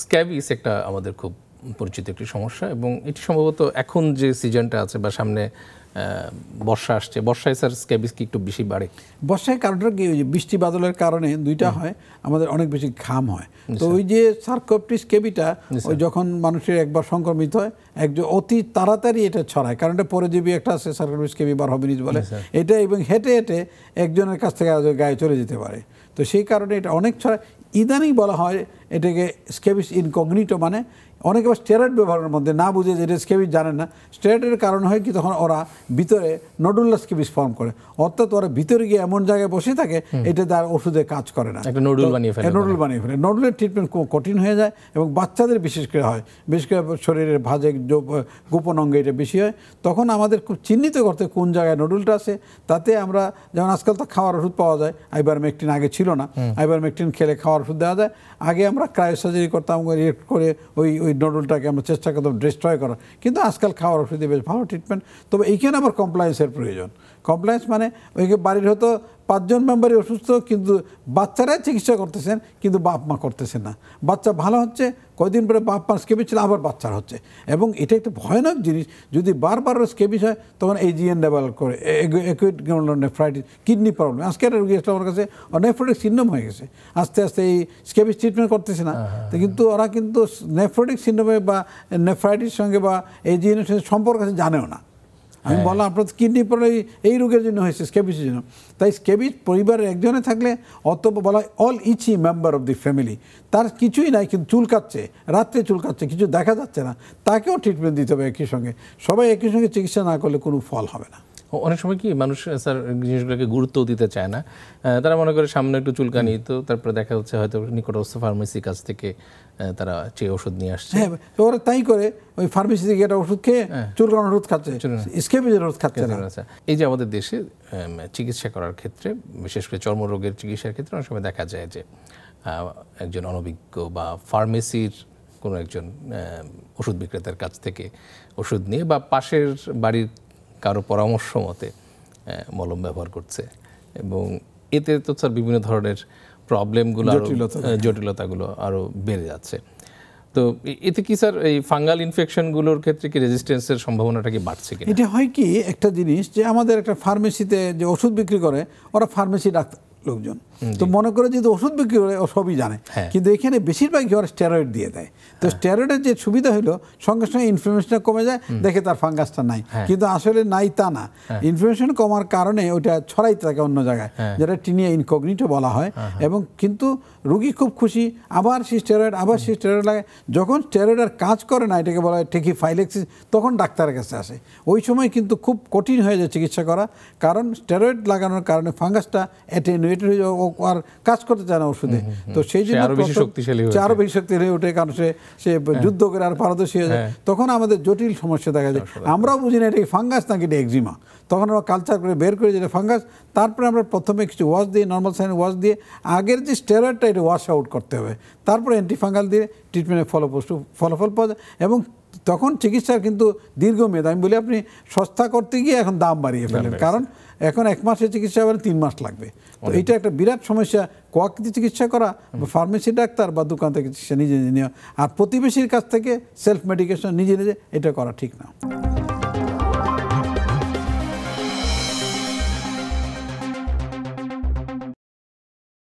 Scabies একটা আমাদের খুব পরিচিত একটি সমস্যা এবং এটি সম্ভবত এখন যে সিজনটা আছে বা সামনে বর্ষা আসছে, বর্ষায় স্যার স্ক্যাবিস কি একটু বেশি বাড়ে? বর্ষায় কারণটা কি, ওই যে বৃষ্টি বাদলের কারণে দুইটা হয়, আমাদের অনেক বেশি ঘাম হয়। তো ওই যে সার্কোপ্টিস স্ক্যাবিটা ওই যখন মানুষের একবার সংক্রমিত হয় একজন অতি তাড়াতাড়ি এটা ছড়ায়, কারণ এটা পরজীবী একটা আছে সার্কোপ্টিস স্ক্যাবি বা হবিনিস বলে এটা, এবং হেঁটে হেঁটে একজনের কাছ থেকে গায়ে চলে যেতে পারে। তো সেই কারণে এটা অনেক ছড়ায়। ইদানিং বলা হয় এটাকে স্ক্যাবিস ইনকগনিটো, মানে অনেকে স্টেরয়েড ব্যবহারের মধ্যে না বুঝে যে এটা স্ক্যাবিস জানেন না। স্টেরয়েডের কারণ হয় কি, তখন ওরা ভিতরে নডুলার স্ক্যাবিস ফর্ম করে, অর্থাৎ ওরা ভিতরে গিয়ে এমন জায়গায় বসে থাকে এটা তার ওষুধে কাজ করে না, নডুল বানিয়ে ফেলে। নডুলের ট্রিটমেন্ট খুব কঠিন হয়ে যায় এবং বাচ্চাদের বিশেষ করে হয়, বিশেষ করে শরীরের ভাঁজে গোপন অঙ্গে এটা বেশি হয়। তখন আমাদের খুব চিহ্নিত করতে কোন জায়গায় নডুলটা আছে। তাতে আমরা যেমন আজকাল তো খাওয়ার ওষুধ পাওয়া যায়, আইভারমেকটিন আগে ছিল না, আইভারমেকটিন খেলে খাওয়ার ওষুধ দেওয়া যায়। আগে আমরা ক্রায়োসার্জারি করতাম করে ওই নডুলটাকে আমরা চেষ্টা করতাম ডিস্ট্রয় করার, কিন্তু আজকাল খাওয়ার ওষুধে বেশ ভালো ট্রিটমেন্ট। তবে এইখানে আবার কমপ্লায়েন্সের প্রয়োজন। কমপ্লায়েন্স মানে ওইকে বাড়ির হয়তো 5 জন মেম্বারই অসুস্থ, কিন্তু বাচ্চারাই চিকিৎসা করতেছেন কিন্তু বাপ মা করতেছেন না। বাচ্চা ভালো হচ্ছে, কয়েকদিন পরে বাপ মা স্ক্যাবিস ছিল আবার বাচ্চার হচ্ছে, এবং এটা একটা ভয়ানক জিনিস। যদি বারবার স্ক্যাবিস হয় তখন AGN ডেভেলপ করে, অ্যাকুইট নেফ্রাইটিস, কিডনি প্রবলেম। আজকে একটা রোগী আসলে আমার কাছে নেফ্রোটিক সিন্ড্রোম হয়ে গেছে, আস্তে আস্তে এই স্ক্যাবিস ট্রিটমেন্ট করতেছে না, কিন্তু ওরা কিন্তু নেফ্রোটিক সিন্ড্রোমে বা নেফ্রাইটিস সঙ্গে বা AGN এর সঙ্গে সম্পর্ক আছে জানেও না। আমি বললাম আপনার কিডনি প্রবলেম এই রোগের জন্য হয়েছে, স্ক্যাবিসের জন্য। তাই স্ক্যাবিস পরিবারের একজনে থাকলে অত বলা হয় all itchy member of the family, তার কিছুই নাই কিন্তু চুলকাচ্ছে, রাত্রে চুলকাচ্ছে, কিছু দেখা যাচ্ছে না, তাকেও ট্রিটমেন্ট দিতে হবে একই সঙ্গে। সবাই একই সঙ্গে চিকিৎসা না করলে কোনো ফল হবে না। অনেক সময় কি মানুষ স্যার জিনিসগুলোকে গুরুত্বও দিতে চায় না, তারা মনে করে সামনে একটু চুলকানি, তো তারপরে দেখা যাচ্ছে হয়তো নিকটস্থ ফার্মেসির কাছ থেকে তারা চেয়ে ওষুধ নিয়ে আসছে। হ্যাঁ, ওরা তাই করে, ওই ফার্মেসি থেকে একটা ওষুধ খেয়ে চুলকানোর ওষুধ খাচ্ছে, স্ক্যাবিসের ওষুধ খাচ্ছে না। এই যে আমাদের দেশে চিকিৎসা করার ক্ষেত্রে, বিশেষ করে চর্মরোগের চিকিৎসার ক্ষেত্রে অনেক সময় দেখা যায় যে একজন অনভিজ্ঞ বা ফার্মেসির কোনো একজন ওষুধ বিক্রেতার কাছ থেকে ওষুধ নিয়ে বা পাশের বাড়ির কারো পরামর্শ মতে মলম ব্যবহার করছে, এবং এতে তো স্যার বিভিন্ন ধরনের প্রবলেমগুলো, জটিলতাগুলো আরও বেড়ে যাচ্ছে। তো এতে কি স্যার এই ফাঙ্গাল ইনফেকশনগুলোর ক্ষেত্রে কি রেজিস্ট্যান্সের সম্ভাবনাটা কি বাড়ছে কিনা? এটা হয় কি, একটা জিনিস যে আমাদের একটা ফার্মেসিতে যে ওষুধ বিক্রি করে, ওরা ফার্মেসি ডাক্তার লোকজন তো মনে করে যে ওষুধ বিক্রি করে ও সবই জানে, কিন্তু এখানে বেশিরভাগই ওরা স্টেরয়েড দিয়ে দেয়। তো স্টেরয়েডের যে সুবিধা হলো সঙ্গে সঙ্গে ইনফ্লামেশনটা কমে যায়, দেখে তার ফাঙ্গাসটা নাই, কিন্তু আসলে নাই তা না। ইনফ্লামেশন কমার কারণে ওইটা ছড়াইতে থাকে অন্য জায়গায়, যেটা টিনিয়া ইনকগনিটো বলা হয়। এবং কিন্তু রুগী খুব খুশি, আবার সেই স্টেরয়েড লাগে। যখন স্টেরয়েড আর কাজ করে না, এটাকে বলা হয় টেকিফাইলেক্সিস, তখন ডাক্তারের কাছে আসে। ওই সময় কিন্তু খুব কঠিন হয়ে যায় চিকিৎসা করা, কারণ স্টেরয়েড লাগানোর কারণে ফাঙ্গাসটা অ্যাটেনুয়েটেড হয়ে যায়, ও আর কাজ করতে চায় না ওষুধে। তো সেই জন্য আরো বেশি শক্তিশালী হয়ে ওঠে, কারণ সে যুদ্ধ করে আর পারদর্শী হয়ে যায়। তখন আমাদের জটিল সমস্যা দেখা যায়। আমরাও বুঝি না এটা ফাঙ্গাস নাকি এটা একজিমা, তখন আমরা কালচার করে বের করে যেটা ফাঙ্গাস। তারপরে আমরা প্রথমে কিছু ওয়াশ দিয়ে, নর্মাল সাইন ওয়াশ দিয়ে, আগের যে স্টেরয়েডটা এটা ওয়াশ আউট করতে হবে, তারপরে অ্যান্টিফাঙ্গাল দিয়ে ট্রিটমেন্টের ফলাফল পাওয়া যায়। এবং তখন চিকিৎসার কিন্তু দীর্ঘমেয়াদ, আমি বলি আপনি সস্তা করতে গিয়ে এখন দাম বাড়িয়ে ফেলেন, কারণ এখন 1 মাসের চিকিৎসা আবার 3 মাস লাগবে। তো এটা একটা বিরাট সমস্যা। কোয়াক্তি চিকিৎসা করা বা ফার্মেসি ডাক্তার বা দোকান থেকে চিকিৎসা নিজে নেওয়া, আর প্রতিবেশীর কাছ থেকে সেলফ মেডিকেশন নিজে এটা করা ঠিক না।